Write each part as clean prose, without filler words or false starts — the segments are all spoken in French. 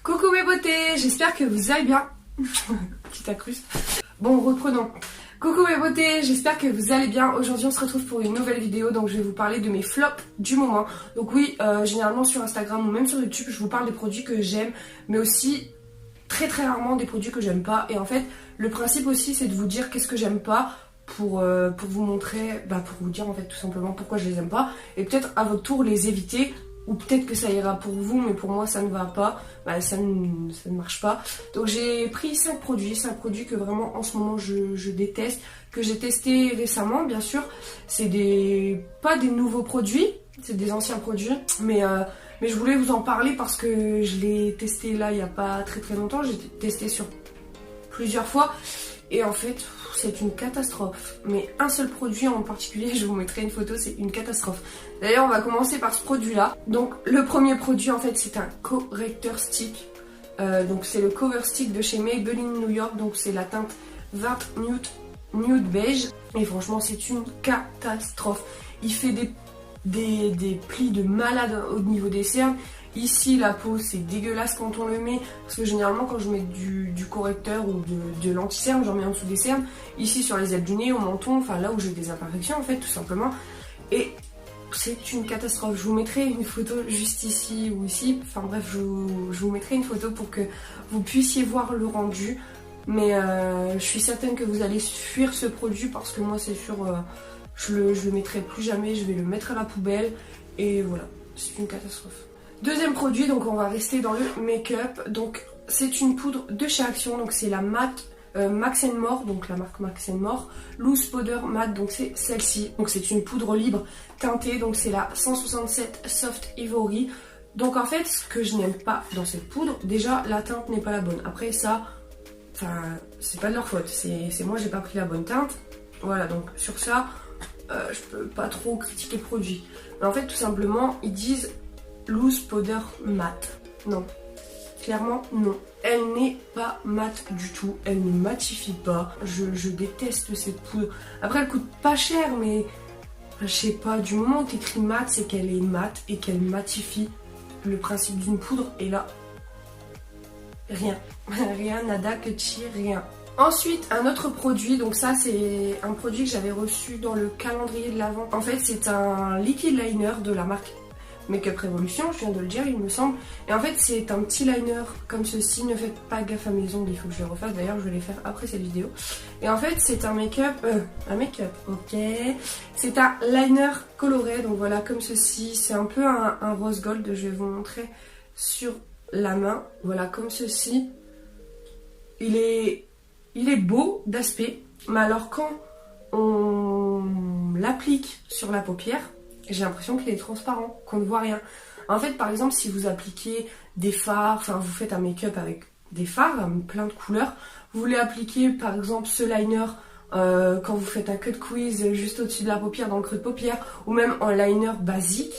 Coucou mes beautés, j'espère que vous allez bien. Petite accruste. Bon, reprenons. Coucou mes beautés, j'espère que vous allez bien. Aujourd'hui on se retrouve pour une nouvelle vidéo, donc je vais vous parler de mes flops du moment. Donc oui, généralement sur Instagram ou même sur YouTube, je vous parle des produits que j'aime, mais aussi très rarement des produits que j'aime pas. Et en fait, le principe aussi c'est de vous dire qu'est-ce que j'aime pas pour vous montrer, pour vous dire en fait tout simplement pourquoi je les aime pas. Et peut-être à votre tour les éviter. Ou peut-être que ça ira pour vous, mais pour moi ça ne va pas, ça ne marche pas. Donc j'ai pris 5 produits que vraiment en ce moment je déteste, que j'ai testé récemment bien sûr. C'est pas des nouveaux produits, c'est des anciens produits, mais je voulais vous en parler parce que je l'ai testé là il n'y a pas très longtemps, j'ai testé sur plusieurs fois. Et en fait, c'est une catastrophe. Mais un seul produit en particulier, je vous mettrai une photo, c'est une catastrophe. D'ailleurs, on va commencer par ce produit-là. Donc, le premier produit, en fait, c'est un correcteur stick. Donc, c'est le cover stick de chez Maybelline New York. Donc, c'est la teinte 20 nude beige. Et franchement, c'est une catastrophe. Il fait des plis de malade au niveau des cernes. Ici la peau c'est dégueulasse quand on le met, parce que généralement quand je mets du correcteur ou de l'anti-cerne, j'en mets en dessous des cernes, ici sur les ailes du nez, au menton, enfin là où j'ai des imperfections en fait tout simplement. Et c'est une catastrophe. Je vous mettrai une photo juste ici ou ici, enfin bref je vous mettrai une photo pour que vous puissiez voir le rendu. Mais je suis certaine que vous allez fuir ce produit parce que moi c'est sûr, je le mettrai plus jamais, je vais le mettre à la poubelle et voilà, c'est une catastrophe. Deuxième produit, donc on va rester dans le make-up. Donc c'est une poudre de chez Action, donc c'est la Max More, donc la marque Max More Loose Powder Matte, donc c'est celle-ci. Donc c'est une poudre libre teintée, donc c'est la 167 Soft Ivory. Donc en fait, ce que je n'aime pas dans cette poudre, déjà la teinte n'est pas la bonne. Après ça, c'est pas de leur faute, c'est moi j'ai pas pris la bonne teinte. Voilà, donc sur ça, je peux pas trop critiquer le produit. Mais en fait, tout simplement, ils disent Loose Powder Matte. Non, clairement non. Elle n'est pas matte du tout, elle ne matifie pas. Je déteste cette poudre. Après elle coûte pas cher, mais je sais pas, du moment où t'écris matte, c'est qu'elle est matte et qu'elle matifie. Le principe d'une poudre est là. Rien, rien, nada, que chi, rien. Ensuite, un autre produit, donc ça c'est un produit que j'avais reçu dans le calendrier de l'Avent. En fait c'est un liquid liner de la marque Make-up Revolution, je viens de le dire il me semble. Et en fait c'est un petit liner comme ceci, ne faites pas gaffe à mes ongles, il faut que je le refasse, d'ailleurs je vais les faire après cette vidéo. Et en fait c'est un make-up, ok. C'est un liner coloré, donc voilà comme ceci, c'est un peu un rose gold, je vais vous montrer sur la main, voilà comme ceci. Il est beau d'aspect, mais alors quand on l'applique sur la paupière, j'ai l'impression qu'il est transparent, qu'on ne voit rien. En fait, par exemple, si vous appliquez des fards, enfin vous faites un make-up avec des fards, plein de couleurs, vous voulez appliquer par exemple ce liner quand vous faites un cut quiz juste au-dessus de la paupière, dans le creux de paupière, ou même un liner basique,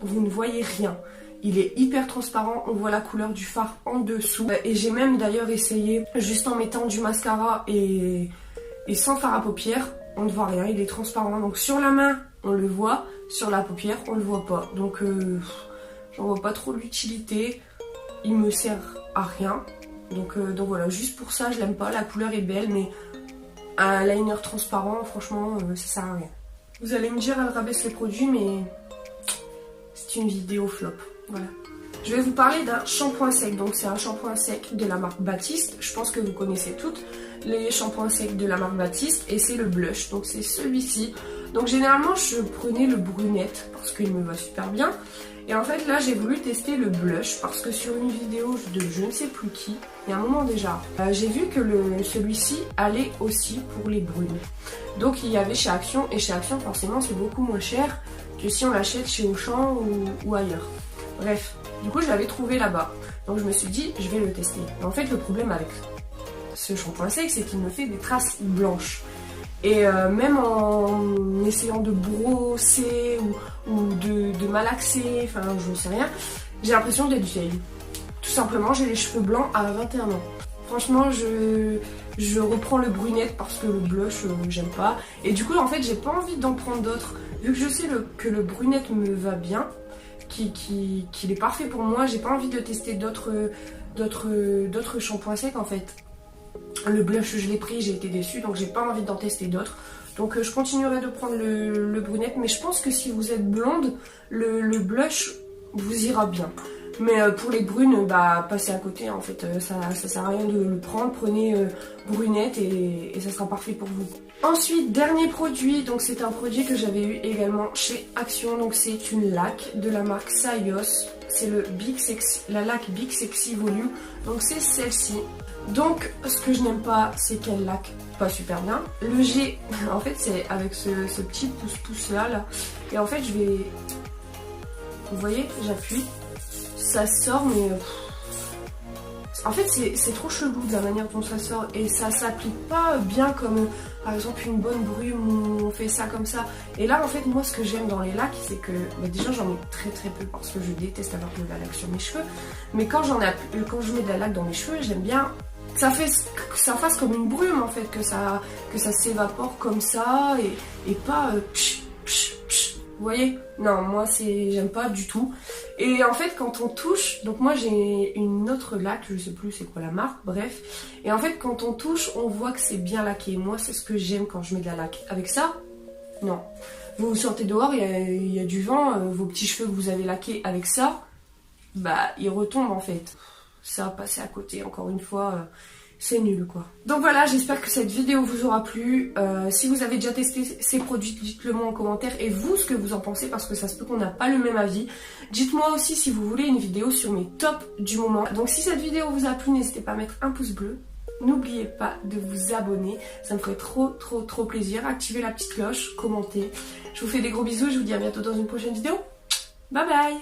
vous ne voyez rien. Il est hyper transparent, on voit la couleur du fard en dessous. Et j'ai même d'ailleurs essayé juste en mettant du mascara et sans fard à paupières, on ne voit rien, il est transparent. Donc sur la main, on le voit, sur la paupière, on le voit pas. Donc j'en vois pas trop l'utilité, il me sert à rien. Donc voilà, juste pour ça, je l'aime pas, la couleur est belle, mais un liner transparent, franchement, ça sert à rien. Vous allez me dire, elle rabaisse les produits, mais c'est une vidéo flop. Voilà. Je vais vous parler d'un shampoing sec. Donc c'est un shampoing sec de la marque Baptiste. Je pense que vous connaissez toutes les shampoings secs de la marque Baptiste. Et c'est le blush. Donc c'est celui-ci. Donc généralement je prenais le brunette parce qu'il me va super bien. Et en fait là j'ai voulu tester le blush parce que sur une vidéo de je ne sais plus qui, il y a un moment déjà, j'ai vu que celui-ci allait aussi pour les brunes. Donc il y avait chez Action, et chez Action forcément c'est beaucoup moins cher que si on l'achète chez Auchan ou ailleurs. Bref, du coup je l'avais trouvé là-bas. Donc je me suis dit je vais le tester. Mais en fait le problème avec ce shampoing sec c'est qu'il me fait des traces blanches. Et même en essayant de brosser ou de malaxer, enfin je sais rien, j'ai l'impression d'être vieille. Tout simplement, j'ai les cheveux blancs à 21 ans. Franchement, je reprends le brunette parce que le blush, j'aime pas. Et du coup, en fait, j'ai pas envie d'en prendre d'autres. Vu que je sais que le brunette me va bien, qu'il est parfait pour moi, j'ai pas envie de tester d'autres d'autres shampoings secs en fait. Le blush je l'ai pris, j'ai été déçue, donc j'ai pas envie d'en tester d'autres. Donc je continuerai de prendre le brunette, mais je pense que si vous êtes blonde, le blush vous ira bien. Mais pour les brunes, bah passez à côté en fait, ça sert à rien de le prendre, prenez brunette et ça sera parfait pour vous. Ensuite, dernier produit, donc c'est un produit que j'avais eu également chez Action, donc c'est une laque de la marque Sayos, c'est la laque Big Sexy Volume, donc c'est celle-ci. Donc ce que je n'aime pas, c'est qu'elle laque pas super bien. Le G, en fait c'est avec ce petit pouce là, et en fait je vais, vous voyez, j'appuie. Ça sort mais en fait c'est trop chelou de la manière dont ça sort et ça s'applique pas bien comme par exemple une bonne brume où on fait ça comme ça. Et là en fait moi ce que j'aime dans les lacs c'est que déjà j'en ai très peu parce que je déteste avoir de la laque sur mes cheveux, mais quand je mets de la laque dans mes cheveux j'aime bien que ça fasse comme une brume en fait, que ça s'évapore comme ça et pas vous voyez? Non, moi j'aime pas du tout. Et en fait quand on touche, donc moi j'ai une autre laque, je sais plus c'est quoi la marque, bref. Et en fait quand on touche, on voit que c'est bien laqué. Moi c'est ce que j'aime quand je mets de la laque. Avec ça, non. Vous sortez dehors, il y a du vent, vos petits cheveux que vous avez laqués avec ça, bah ils retombent en fait. Ça a passé à côté, encore une fois. C'est nul quoi. Donc voilà, j'espère que cette vidéo vous aura plu. Si vous avez déjà testé ces produits, dites-le moi en commentaire. Et vous, ce que vous en pensez, parce que ça se peut qu'on n'a pas le même avis. Dites-moi aussi si vous voulez une vidéo sur mes tops du moment. Donc si cette vidéo vous a plu, n'hésitez pas à mettre un pouce bleu. N'oubliez pas de vous abonner, ça me ferait trop plaisir. Activez la petite cloche, commentez. Je vous fais des gros bisous, je vous dis à bientôt dans une prochaine vidéo. Bye bye!